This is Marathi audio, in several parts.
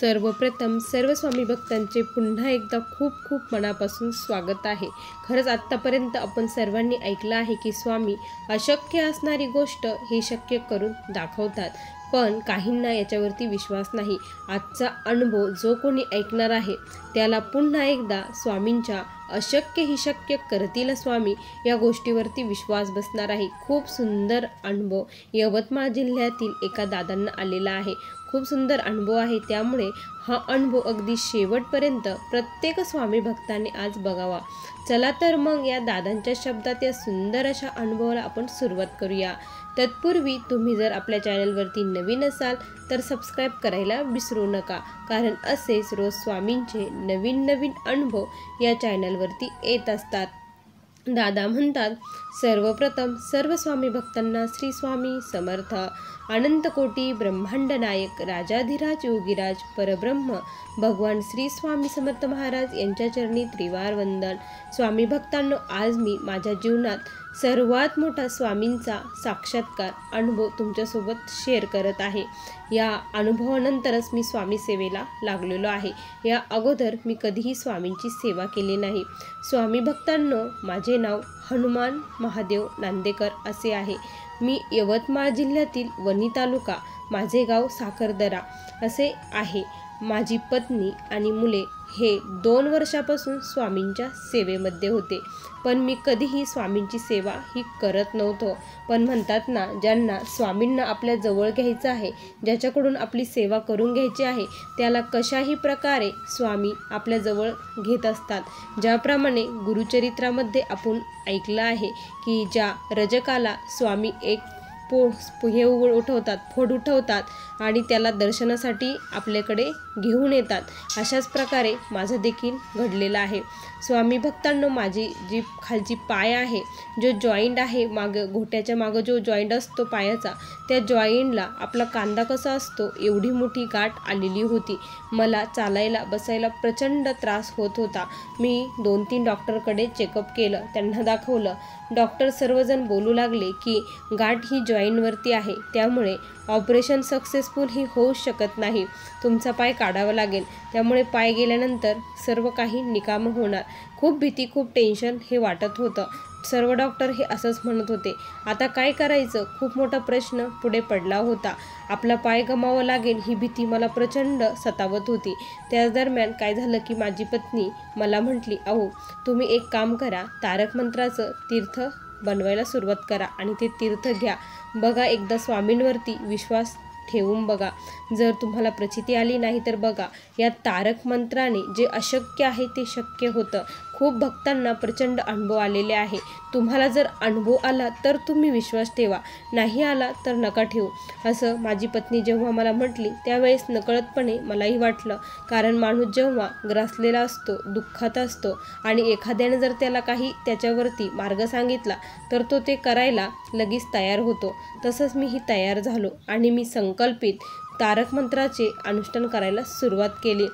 सर्वप्रथम सर्व स्वामी भक्तांचे पुन्हा एकदा खूप खूप मनापासून स्वागत आहे। खरंच आत्तापर्यंत आपण सर्वांनी ऐकलं आहे की स्वामी अशक्य असणारी गोष्ट ही शक्य करून दाखवतात, पण काहींना याच्यावरती विश्वास नाही। आजचा अनुभव जो कोणी ऐकणार आहे त्याला पुन्हा एकदा स्वामींच्या अशक्य ही शक्य करतील स्वामी या गोष्टीवरती विश्वास बसणार आहे। खूप सुंदर अनुभव यवतमाळ जिल्ह्यातील एका दादांना आलेला आहे। खूप सुंदर अनुभव आहे, त्यामुळे हा अनुभव अगदी शेवटपर्यंत प्रत्येक स्वामी भक्ताने आज बघावा। चला तर मग या दादांच्या शब्दात या सुंदर अशा अनुभवाला आपण सुरुवात करूया। तत्पूर्वी तुम्ही जर आपल्या चॅनलवरती नवीन असाल तर सबस्क्राईब करायला विसरू नका, कारण असेच रोज स्वामींचे नवीन नवीन अनुभव या चॅनलवरती येत असतात। दादा म्हणतात, सर्वप्रथम सर्व स्वामी भक्तांना श्री स्वामी समर्थ। अनंत कोटी ब्रह्मांड नायक राजाधिराज योगीराज परब्रह्म भगवान श्री स्वामी समर्थ महाराज यांच्या चरणी त्रिवार वंदन। स्वामी भक्तांनो, आज मी माझ्या जीवनात सर्वात मोठा स्वामींचा साक्षात्कार अनुभव तुमच्यासोबत शेअर करत आहे। या अनुभवानंतरच मी स्वामी सेवेला लागलेलो आहे। या अगोदर मी कधीही स्वामींची सेवा केली नाही। स्वामी भक्तांनो, माझे नाव हनुमान महादेव नांदेकर असे आहे। मी यवतमाळ जिल्ह्यातील वणी तालुका, माझे गाव साखरदरा असे आहे। माझी पत्नी आणि मुले हे 2 वर्षापासून स्वामींच्या सेवेमध्ये होते, पण मी कधीही स्वामींची सेवा ही करत नव्हतो। पण म्हणतात ना, ज्यांना स्वामींना आपल्या जवळ घ्यायचं आहे, ज्याच्याकडून आपली सेवा करून घ्यायची आहे, त्याला कशाही प्रकारे स्वामी आपल्या जवळ घेत असतात। ज्याप्रमाणे गुरुचरित्रामध्ये आपण ऐकलं आहे की ज्या रजकाला स्वामी एक फोड उठवतात आणि त्याला दर्शनासाठी आपल्याकडे घेऊन येतात, अशाच प्रकारे माझं देखील घडलेलं आहे। स्वामी भक्तांनो, माझी जी खालची पाय आहे, जो जॉईंट आहे, घोट्याच्या मागं जो जॉईंट असतो पायाचा, त्या जॉईंटला आपला कांदा कसा असतो एवढी मोठी गाठ आलेली होती। मला चालायला बसायला प्रचंड त्रास होत होता। मी 2-3 डॉक्टरकडे चेकअप केलं, त्यांना दाखवलं। डॉक्टर सर्वजण बोलू लागले की गाठ ही जॉईंटवरती आहे, त्यामुळे ऑपरेशन सक्सेसफुल ही होऊ शकत नाही, तुमचा पाय काढावा लागेल। त्यामुळे पाय गेल्यानंतर सर्व काही निकाम होणार। खूप भीती, खूप टेन्शन हे वाटत होतं। सर्व डॉक्टर हे असंच म्हणत होते। आता काय करायचं, खूप मोठा प्रश्न पुढे पडला होता। आपला पाय गमावा लागेल ही भीती मला प्रचंड सतावत होती। त्याच दरम्यान काय झालं की माझी पत्नी मला म्हटली, अहो तुम्ही एक काम करा, तारक मंत्राचं तीर्थ बनवायला सुरुवात करा आणि ते तीर्थ घ्या, बघा एकदा स्वामींवरती विश्वास ठेवून बघा। जर तुम्हाला प्रचिती आली नाही तर बघा, या तारक मंत्राने जे अशक्य आहे ते शक्य होतं। खूप भक्तांना प्रचंड अनुभव आलेले आहे। तुम्हाला जर अनुभव आला तर तुम्ही विश्वास ठेवा, नाही आला तर नका ठेवू, असं माझी पत्नी जेव्हा मला म्हटली त्यावेळेस नकळतपणे मलाही वाटलं। कारण माणूस जेव्हा ग्रासलेला असतो, दुःखात असतो आणि एखाद्याने जर त्याला काही त्याच्यावरती मार्ग सांगितला तर तो ते करायला लगेच तयार होतो। तसंच मीही तयार झालो आणि मी संकल्पित तारक मंत्राचे अनुष्ठान करायला सुरुवात केली।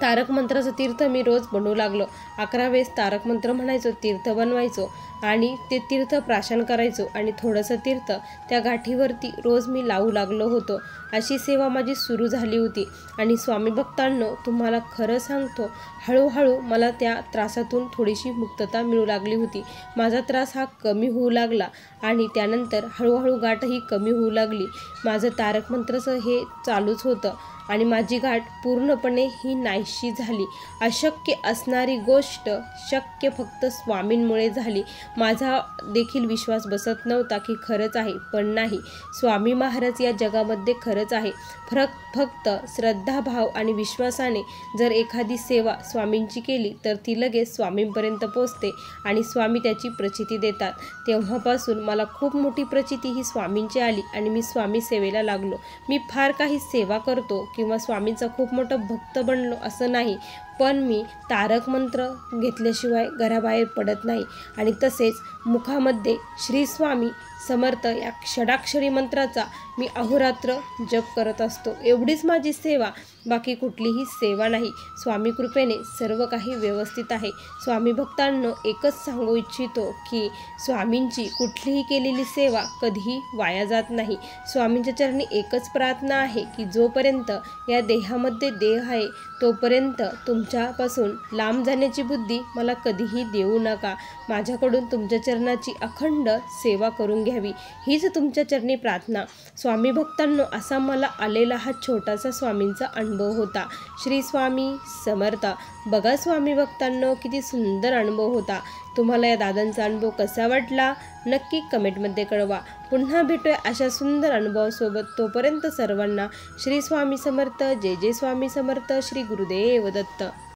तारक मंत्राचं तीर्थ मी रोज बनवू लागलो। 11 वेळेस तारक मंत्र म्हणायचो, तीर्थ बनवायचो आणि ते तीर्थ प्राशन करायचो आणि थोडंसं तीर्थ त्या गाठीवरती रोज मी लावू लागलो होतो। अशी सेवा माझी सुरू झाली होती। आणि स्वामी भक्तांनो, तुम्हाला खरं सांगतो, हळूहळू मला त्या त्रासातून थोडीशी मुक्तता मिळू लागली होती। माझा त्रास हा कमी होऊ लागला आणि त्यानंतर हळूहळू गाठही कमी होऊ लागली। माझं तारक मंत्राचं हे चालूच होतं आणि माझी गाठ पूर्णपणे ही नाहीशी झाली। अशक्य असणारी गोष्ट शक्य फक्त स्वामींमुळे झाली। माझा देखील विश्वास बसत नव्हता की खरंच आहे, पण नाही, स्वामी महाराज या जगामध्ये खरंच आहे। फक्त श्रद्धाभाव आणि विश्वासाने जर एखादी सेवा स्वामींची केली तर ती लगेच स्वामींपर्यंत पोचते आणि स्वामी त्याची प्रचिती देतात। तेव्हापासून मला खूप मोठी प्रचिती ही स्वामींची आली आणि मी स्वामी सेवेला लागलो। मी फार काही सेवा करतो किंवा स्वामींचा खूप मोठा भक्त बनलो असं नाही, पण मी तारक मंत्र घेतल्याशिवाय घराबाहेर पडत नाही आणि तसेच मुखामध्ये श्री स्वामी समर्थ या षडाक्षरी मंत्राचा मी अहोरात्र जप करत असतो. एवढीच माझी सेवा, बाकी कुठलीही सेवा नाही. स्वामी कृपेने सर्व काही व्यवस्थित आहे. स्वामी भक्तांनो, एकच सांगू इच्छितो की स्वामींची कुठलीही केलेली सेवा कधीही वाया जात नाही. स्वामींच्या चरणी एकच प्रार्थना आहे की जोपर्यंत या देहामध्ये देह आहे तोपर्यंत तुमच्यापासून लांब जाण्याची बुद्धी मला कधीही देऊ नका. माझ्याकडून तुमच्या चरणाची अखंड सेवा करून घ्यावी, हीच तुमच्या चरणी प्रार्थना. स्वामी भक्तांनो, असा मला आलेला हा छोटासा स्वामींचा अनुभव होता. श्री स्वामी समर्थ. बघा स्वामी भक्तांनो, किती सुंदर अनुभव होता. तुम्हाला या दादांचा अनुभव कसा वाटला नक्की कमेंटमध्ये कळवा. पुन्हा भेटूया अशा सुंदर अनुभवासोबत. तोपर्यंत सर्वांना श्री स्वामी समर्थ. जय जय स्वामी समर्थ. श्री गुरुदेव दत्त.